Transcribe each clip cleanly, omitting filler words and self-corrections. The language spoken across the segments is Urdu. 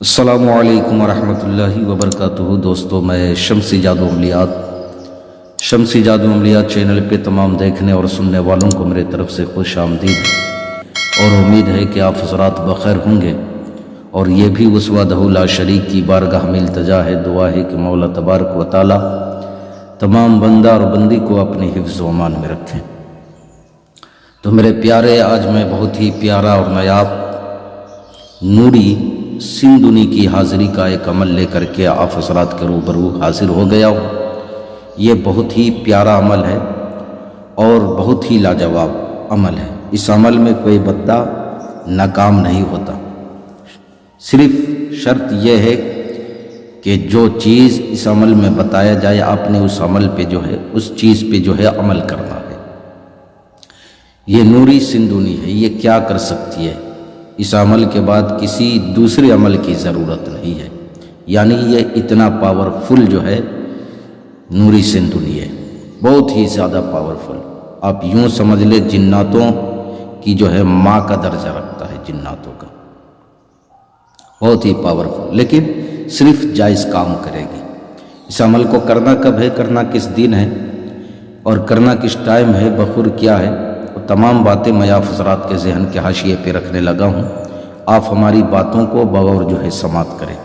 السلام علیکم ورحمۃ اللہ وبرکاتہ۔ دوستو، میں شمسی جادو عملیات چینل پہ تمام دیکھنے اور سننے والوں کو میرے طرف سے خوش آمدید اور امید ہے کہ آپ حضرات بخیر ہوں گے، اور یہ بھی اس وحدہ لا شریک کی بارگاہ میں التجا ہے، دعا ہے کہ مولا تبارک و تعالی تمام بندہ اور بندی کو اپنے حفظ و امان میں رکھیں۔ تو میرے پیارے، آج میں بہت ہی پیارا اور نایاب نوری سندھنی کی حاضری کا ایک عمل لے کر کے آپ حضرات کے روبرو حاضر ہو گیا ہوں۔ یہ بہت ہی پیارا عمل ہے اور بہت ہی لاجواب عمل ہے۔ اس عمل میں کوئی بندہ ناکام نہیں ہوتا، صرف شرط یہ ہے کہ جو چیز اس عمل میں بتایا جائے، آپ نے اس عمل پہ اس چیز پہ عمل کرنا ہے۔ یہ نوری سندھنی ہے، یہ کیا کر سکتی ہے؟ اس عمل کے بعد کسی دوسرے عمل کی ضرورت نہیں ہے، یعنی یہ اتنا پاورفل نوری سندھنی ہے، بہت ہی زیادہ پاورفل۔ آپ یوں سمجھ لیں جناتوں کی ماں کا درجہ رکھتا ہے، جناتوں کا، بہت ہی پاورفل، لیکن صرف جائز کام کرے گی۔ اس عمل کو کرنا کب ہے، کرنا کس دن ہے، اور کرنا کس ٹائم ہے، بخور کیا ہے، وہ تمام باتیں میں آپ حضرات کے ذہن کے حاشیے پہ رکھنے لگا ہوں۔ آپ ہماری باتوں کو بغور سماعت کریں۔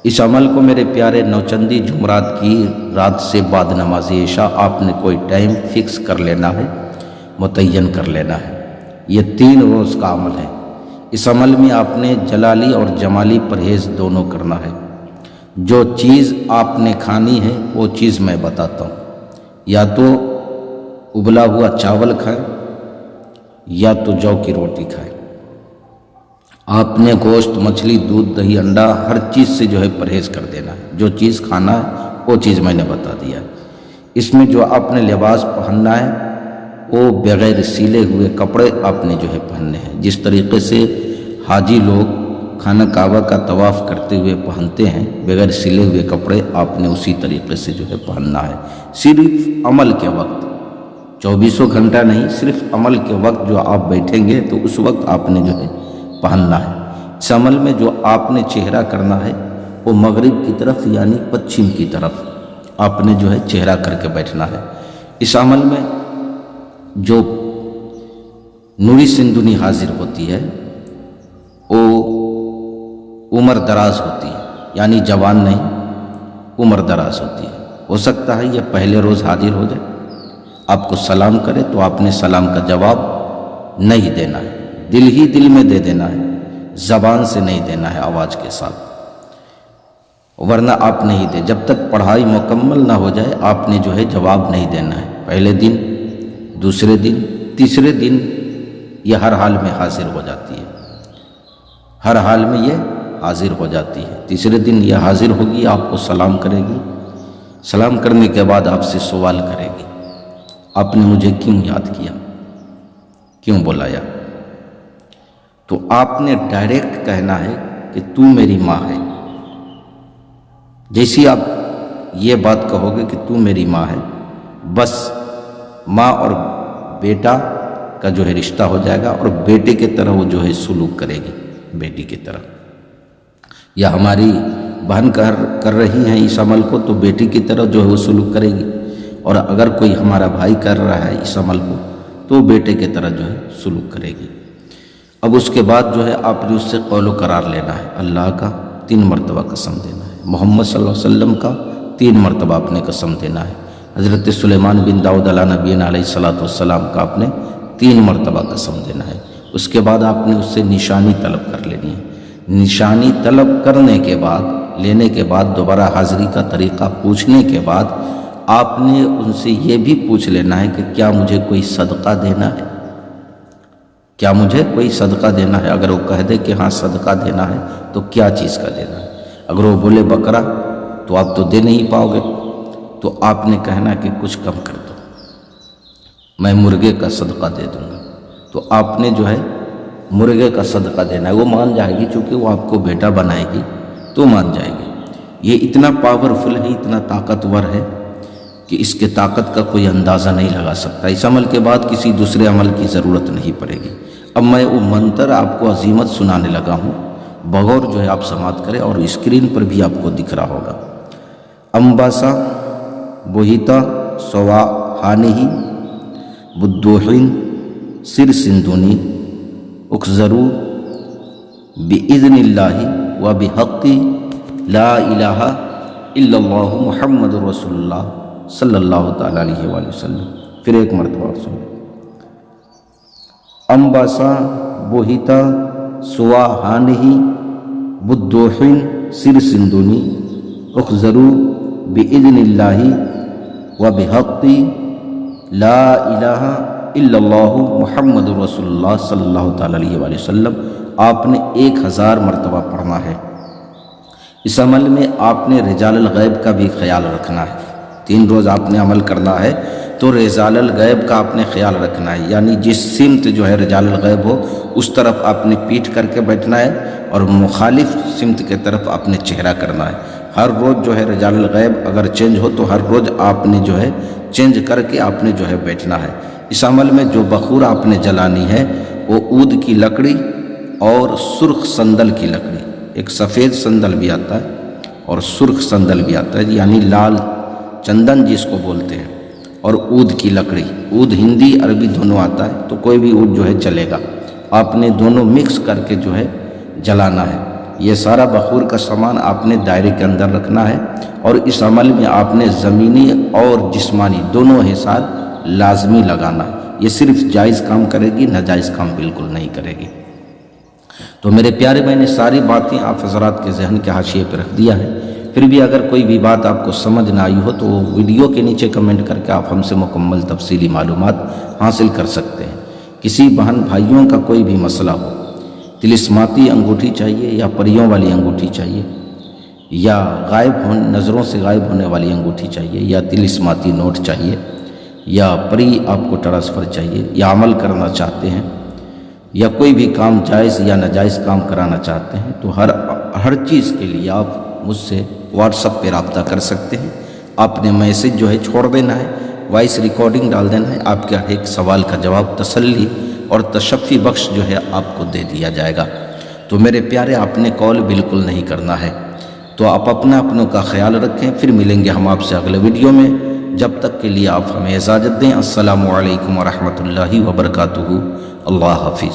اس عمل کو میرے پیارے نوچندی جمعرات کی رات سے بعد نماز عشاء آپ نے کوئی ٹائم فکس کر لینا ہے، متعین کر لینا ہے۔ یہ 3 روز کا عمل ہے۔ اس عمل میں آپ نے جلالی اور جمالی پرہیز دونوں کرنا ہے۔ جو چیز آپ نے کھانی ہے وہ چیز میں بتاتا ہوں، یا تو ابلا ہوا چاول کھائیں یا تو جو کی روٹی کھائیں۔ آپ نے گوشت، مچھلی، دودھ، دہی، انڈا ہر چیز سے پرہیز کر دینا ہے۔ جو چیز کھانا ہے وہ چیز میں نے بتا دیا ہے۔ اس میں جو آپ نے لباس پہننا ہے وہ بغیر سلے ہوئے کپڑے آپ نے پہننے ہیں۔ جس طریقے سے حاجی لوگ خانہ کعبہ کا طواف کرتے ہوئے پہنتے ہیں بغیر سلے ہوئے کپڑے، آپ نے اسی طریقے سے پہننا ہے۔ صرف عمل کے وقت، 24 گھنٹہ نہیں، صرف عمل کے وقت جو آپ بیٹھیں گے تو اس وقت آپ نے پہننا ہے۔ اس عمل میں جو آپ نے چہرہ کرنا ہے وہ مغرب کی طرف یعنی پچھم کی طرف آپ نے چہرہ کر کے بیٹھنا ہے۔ اس عمل میں جو نوری سندھنی حاضر ہوتی ہے وہ عمر دراز ہوتی ہے، یعنی جوان نہیں، عمر دراز ہوتی ہے۔ ہو سکتا ہے یہ پہلے روز حاضر ہو جائے، آپ کو سلام کرے تو آپ نے سلام کا جواب نہیں دینا ہے، دل ہی دل میں دے دینا ہے، زبان سے نہیں دینا ہے، آواز کے ساتھ، ورنہ آپ نہیں دے۔ جب تک پڑھائی مکمل نہ ہو جائے آپ نے جواب نہیں دینا ہے۔ پہلے دن، دوسرے دن، تیسرے دن یہ ہر حال میں حاضر ہو جاتی ہے، ہر حال میں یہ حاضر ہو جاتی ہے۔ تیسرے دن یہ حاضر ہوگی، آپ کو سلام کرے گی، سلام کرنے کے بعد آپ سے سوال کرے گی، آپ نے مجھے کیوں یاد کیا، کیوں بلایا؟ تو آپ نے ڈائریکٹ کہنا ہے کہ تو میری ماں ہے۔ جیسی آپ یہ بات کہو گے کہ تو میری ماں ہے، بس ماں اور بیٹا کا رشتہ ہو جائے گا، اور بیٹے کی طرح وہ سلوک کرے گی، بیٹی کی طرح۔ یا ہماری بہن کر رہی ہیں اس عمل کو تو بیٹی کی طرح وہ سلوک کرے گی، اور اگر کوئی ہمارا بھائی کر رہا ہے اس عمل کو تو بیٹے کی طرح سلوک کرے گی۔ اب اس کے بعد آپ نے اس سے قول و قرار لینا ہے، اللہ کا 3 مرتبہ قسم دینا ہے، محمد صلی اللہ علیہ وسلم کا 3 مرتبہ آپ نے قسم دینا ہے، حضرت سلیمان بن داؤد علیہ نبینا علیہ السلام کا آپ نے 3 مرتبہ قسم دینا ہے۔ اس کے بعد آپ نے اس سے نشانی طلب کر لینی ہے۔ نشانی طلب کرنے کے بعد، لینے کے بعد، دوبارہ حاضری کا طریقہ پوچھنے کے بعد آپ نے ان سے یہ بھی پوچھ لینا ہے کہ کیا مجھے کوئی صدقہ دینا ہے، کیا مجھے کوئی صدقہ دینا ہے؟ اگر وہ کہہ دے کہ ہاں صدقہ دینا ہے تو کیا چیز کا دینا ہے؟ اگر وہ بولے بکرا تو آپ تو دے نہیں پاؤ گے، تو آپ نے کہنا کہ کچھ کم کر دو، میں مرغے کا صدقہ دے دوں گا۔ تو آپ نے مرغے کا صدقہ دینا ہے۔ وہ مان جائے گی، چونکہ وہ آپ کو بیٹا بنائے گی تو مان جائے گی۔ یہ اتنا پاورفل ہے، اتنا طاقتور ہے کہ اس کے طاقت کا کوئی اندازہ نہیں لگا سکتا۔ اس عمل کے بعد کسی دوسرے عمل کی ضرورت نہیں پڑے گی۔ اب میں وہ منتر آپ کو عظیمت سنانے لگا ہوں، بغور جو ہے آپ سماعت کریں، اور اسکرین پر بھی آپ کو دکھ رہا ہوگا۔ امباسا بوہیتا سوا ہانہی بدوحین سر سندونی اکزرو بِإِذْنِ اللَّهِ وَبِحَقِّ لَا إِلَٰهَ إِلَّا اللَّهُ محمد رسول اللہ صلی اللہ تعالیٰ علیہ وآلہ وسلم۔ پھر ایک مرتبہ اور سنیں۔ امباسا بوہیتا سوا ہانہی بدوحین سر سندونی اخذرو بِإِذْنِ اللَّهِ وَبِحَقِّ لا الہ الا اللہ محمد رسول اللہ صلی اللہ تعالیٰ علیہ وآلہ وسلم آپ نے 1000 مرتبہ پڑھنا ہے۔ اس عمل میں آپ نے رجال الغیب کا بھی خیال رکھنا ہے۔ 3 روز آپ نے عمل کرنا ہے تو رجال الغیب کا آپ نے خیال رکھنا ہے، یعنی جس سمت جو ہے رجال الغیب ہو اس طرف آپ نے پیٹھ کر کے بیٹھنا ہے، اور مخالف سمت کے طرف آپ نے چہرہ کرنا ہے۔ ہر روز جو ہے رجال الغیب اگر چینج ہو تو ہر روز آپ نے جو ہے چینج کر کے آپ نے جو ہے بیٹھنا ہے۔ اس عمل میں جو بخور آپ نے جلانی ہے وہ عود کی لکڑی اور سرخ سندل کی لکڑی، ایک سفید سندل بھی آتا ہے اور سرخ سندل بھی آتا ہے، یعنی لال چندن جس کو بولتے ہیں، اور عود کی لکڑی، عود ہندی عربی دونوں آتا ہے تو کوئی بھی عود جو ہے چلے گا، آپ نے دونوں مکس کر کے جو ہے جلانا ہے۔ یہ سارا بخور کا سامان آپ نے دائرے کے اندر رکھنا ہے، اور اس عمل میں آپ نے زمینی اور جسمانی دونوں حصار لازمی لگانا ہے۔ یہ صرف جائز کام کرے گی، ناجائز کام بالکل نہیں کرے گی۔ تو میرے پیارے، میں نے ساری باتیں آپ حضرات کے ذہن کے حاشیے پہ رکھ دیا ہے۔ پھر بھی اگر کوئی بھی بات آپ کو سمجھ نہ آئی ہو تو وہ ویڈیو کے نیچے کمنٹ کر کے آپ ہم سے مکمل تفصیلی معلومات حاصل کر سکتے ہیں۔ کسی بہن بھائیوں کا کوئی بھی مسئلہ ہو، طلسماتی انگوٹھی چاہیے یا پریوں والی انگوٹھی چاہیے، یا نظروں سے غائب ہونے والی انگوٹھی چاہیے، یا طلسماتی نوٹ چاہیے، یا پری آپ کو ٹرانسفر چاہیے، یا عمل کرنا چاہتے ہیں، یا کوئی بھی کام جائز یا ناجائز کام کرانا چاہتے ہیں، تو ہر چیز کے لیے آپ مجھ سے واٹس ایپ پہ رابطہ کر سکتے ہیں۔ آپ نے میسج جو ہے چھوڑ دینا ہے، وائس ریکارڈنگ ڈال دینا ہے، آپ کا ایک سوال کا جواب تسلی اور تشفی بخش جو ہے آپ کو دے دیا جائے گا۔ تو میرے پیارے، آپ نے کال بالکل نہیں کرنا ہے۔ تو آپ اپنوں کا خیال رکھیں، پھر ملیں گے ہم آپ سے اگلے ویڈیو میں۔ جب تک کے لیے آپ ہمیں اجازت دیں۔ السلام علیکم ورحمۃ اللہ وبرکاتہ۔ اللہ حافظ۔